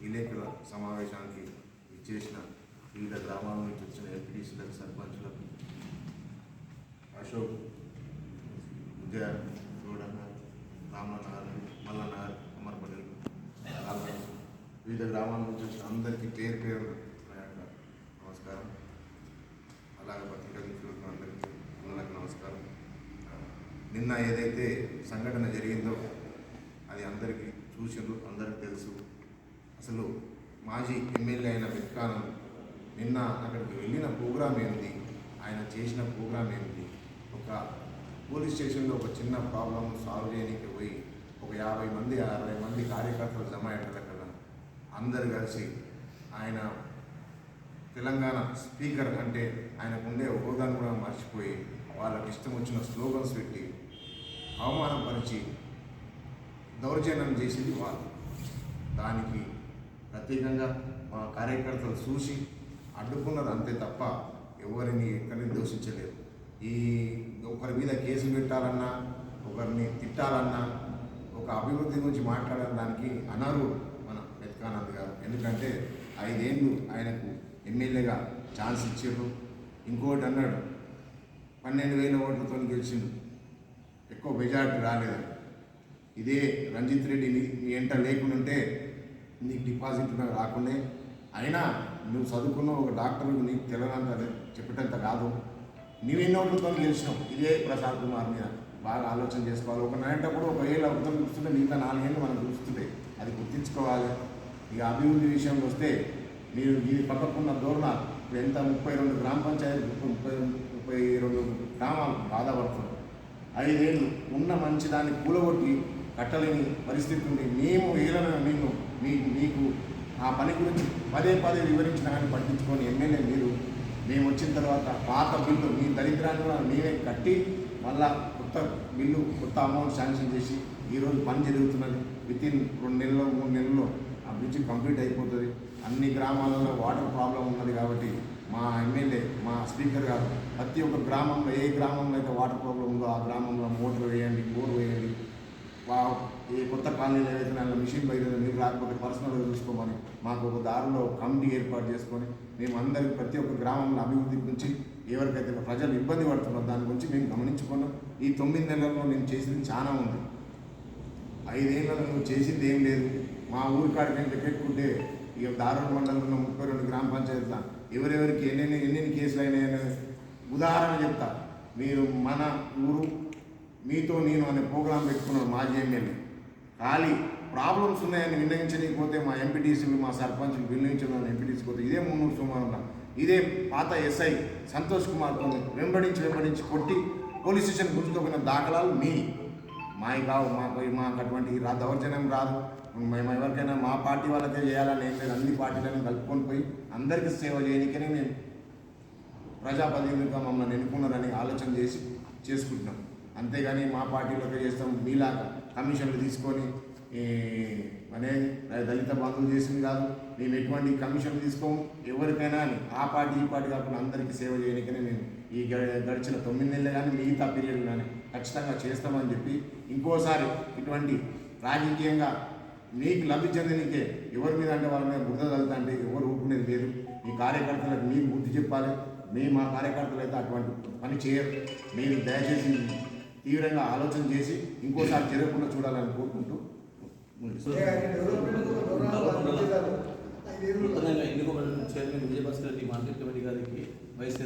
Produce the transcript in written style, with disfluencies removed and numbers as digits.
విలేకరుల సమావేశానికి ఇచ్చేసిన వివిధ గ్రామాల నుంచి వచ్చిన ఎంపీటీసీలకు, సర్పంచులకు, అశోక్, విజయ, గౌడన్న, రామనగర్, మల్లనగర్, అమర్పల్లి, వివిధ గ్రామాల నుంచి వచ్చిన అందరికీ పేరు పేరు నమస్కారం. అలాగే పత్రికా మిత్రులకు అందరికీ నమస్కారం. నిన్న ఏదైతే సంఘటన జరిగిందో అది అందరికీ చూసిండ్రు, అందరికీ తెలుసు. అసలు మాజీ ఎమ్మెల్యే అయిన మెత్కానం నిన్న అక్కడికి వెళ్ళిన ప్రోగ్రాం ఏంటి, ఆయన చేసిన ప్రోగ్రాం ఏంటి, ఒక పోలీస్ స్టేషన్లో ఒక చిన్న ప్రాబ్లం సాల్వ్ చేయడానికి పోయి ఒక 50 మంది 60 మంది కార్యకర్తలు జమ అయ్యేటక్కడ అందరు కలిసి ఆయన తెలంగాణ స్పీకర్ అంటే ఆయనకుండే హోదాను కూడా మర్చిపోయి వాళ్ళకి ఇష్టం వచ్చిన స్లోగన్స్ పెట్టి అవమానపరిచి దౌర్జన్యం చేసింది వాళ్ళు. దానికి ప్రత్యేకంగా మా కార్యకర్తలు చూసి అడ్డుకున్నారు అంతే తప్ప ఎవరిని ఎక్కడిని దూషించలేరు. ఈ ఒకరి మీద కేసు పెట్టాలన్నా, ఒకరిని తిట్టాలన్నా, ఒక అభివృద్ధి గురించి మాట్లాడడానికి అనరు మన మెత్కానంద్ గారు. ఎందుకంటే 5 ఏళ్ళు ఆయనకు ఎమ్మెల్యేగా ఛాన్స్ ఇచ్చారు. ఇంకోటి అన్నాడు 12,000 ఓట్లతో గెలిచిండు, ఎక్కువ మెజార్టీ రాలేదని. ఇదే రంజిత్ రెడ్డి మీ ఎంట లేకుంటే నీకు డిపాజిట్ రాకుండా, అయినా నువ్వు చదువుకున్న ఒక డాక్టర్ నీకు తెలియనంత చెప్పేటంత కాదు, నువ్వు ఎన్ని ఓట్లతో గెలిచినావు. ఇదే ప్రసాద్ కుమార్ మీద బాగా ఆలోచన చేసుకోవాలి. ఒక నేటప్పుడు ఒక 7 అవుతాం చూస్తుంటే మిగతా 4 ఏళ్ళు మనం చూస్తుంటే అది గుర్తించుకోవాలి. ఇక అభివృద్ధి విషయంలో వస్తే మీరు ఇది పక్కకున్న ధోరణాలు ఎంత 32 గ్రామ పంచాయతీ 32 గ్రామాలు బాధపడుతున్నారు. 5 ఏళ్ళు ఉన్న మంచి దాన్ని కూలగొట్టి కట్టలేని పరిస్థితి ఉంది. మేము ఏలన మీకు ఆ పని గురించి పదే వివరించినా కానీ పట్టించుకొని ఎమ్మెల్యే మీరు మేము వచ్చిన తర్వాత పాత బిల్లు మీ దరిద్రాన్ని కూడా మేమే కట్టి మళ్ళా కొత్త బిల్లు కొత్త అమౌంట్ శాంక్షన్ చేసి ఈరోజు పని జరుగుతున్నది. వితిన్ 2 నెలల్లో 3 నెలల్లో ఆ బ్రిడ్జ్ కంప్లీట్ అయిపోతుంది. అన్ని గ్రామాలలో వాటర్ ప్రాబ్లం ఉన్నది కాబట్టి మా ఎమ్మెల్యే మా స్పీకర్ గారు ప్రతి ఒక్క గ్రామంలో ఏ గ్రామంలో అయితే వాటర్ ప్రాబ్లం ఉందో ఆ గ్రామంలో మోటార్ వేయండి, బోర్ వేయండి, ఏ కొత్త కాలనీలు ఏవైతే దానిలో మిషన్ బయట మీరు రాకపోతే పర్సనల్గా చూసుకోమని మాకు ఒక దారిలో కమిటీ ఏర్పాటు చేసుకొని మేము అందరికీ ప్రతి ఒక్క గ్రామంలో అభివృద్ధి గురించి ఎవరికైతే ప్రజలు ఇబ్బంది పడుతున్నారో దాని గురించి మేము గమనించుకున్నాం. ఈ 9 నెలల్లో నేను చేసింది చాలా ఉంది. 5 ఏళ్ళలో నువ్వు చేసింది ఏం లేదు. మా ఊరి కాడికి పెట్టుకుంటే ఇక దారుణ మండలంలో 32 గ్రామ పంచాయతీల ఎవరెవరికి ఎన్ని కేసులు అయినాయని ఉదాహరణ చెప్తా. మీరు మన ఊరు మీతో నేను అనే ప్రోగ్రాం పెట్టుకున్నాడు మాజీ ఎమ్మెల్యే. ఖాళీ ప్రాబ్లమ్స్ ఉన్నాయని విన్నవించలేకపోతే మా ఎంపీటీసీలు మా సర్పంచ్లు విన్నవించడం ఎంపీటీసీ పోతే ఇదే 300 సోమవారం ఇదే పాత ఎస్ఐ సంతోష్ కుమార్తో వెంబడించి కొట్టి పోలీస్ స్టేషన్ గుంజుకోపోయిన దాఖలాలు మావి కావు. మాకు అటువంటి దౌర్జన్యం రాదు. మేము ఎవరికైనా మా పార్టీ వాళ్ళకే చేయాలని ఏం లేదు. అన్ని పార్టీలను కలుపుకొని పోయి అందరికీ సేవ చేయడానికనే మేము ప్రజాప్రతినిధులుగా మమ్మల్ని ఎన్నుకున్నారని ఆలోచన చేసి చేసుకుంటున్నాం. అంతేగాని మా పార్టీలోకి చేస్తాం మీలాగా కమిషన్లు తీసుకొని అనేది దళిత బంధువులు చేసింది కాదు. మేము ఎటువంటి కమిషన్లు తీసుకోము ఎవరికైనా అని. ఆ పార్టీ ఈ పార్టీ కాకుండా అందరికీ సేవ చేయడానికనే మేము ఈ గడిచిన 9 నెలలు కానీ మిగతా పీరియడ్ కానీ ఖచ్చితంగా చేస్తామని చెప్పి ఇంకోసారి ఇటువంటి రాజకీయంగా మీకు లబ్ధి చెందనికే ఎవరి మీద అంటే వాళ్ళ మీద బురద తగ్గుతా అంటే ఎవరు ఊరుకునేది లేదు. మీ కార్యకర్తలకు మీకు బుద్ధి చెప్పాలి. మా కార్యకర్తలు అయితే అటువంటి పని చేయరు. మీరు దయచేసి తీవ్రంగా ఆలోచన చేసి ఇంకోసారి జరగకుండా చూడాలని కోరుకుంటూ chairman Vijayabhaskar Reddy market committee గారికి వైస్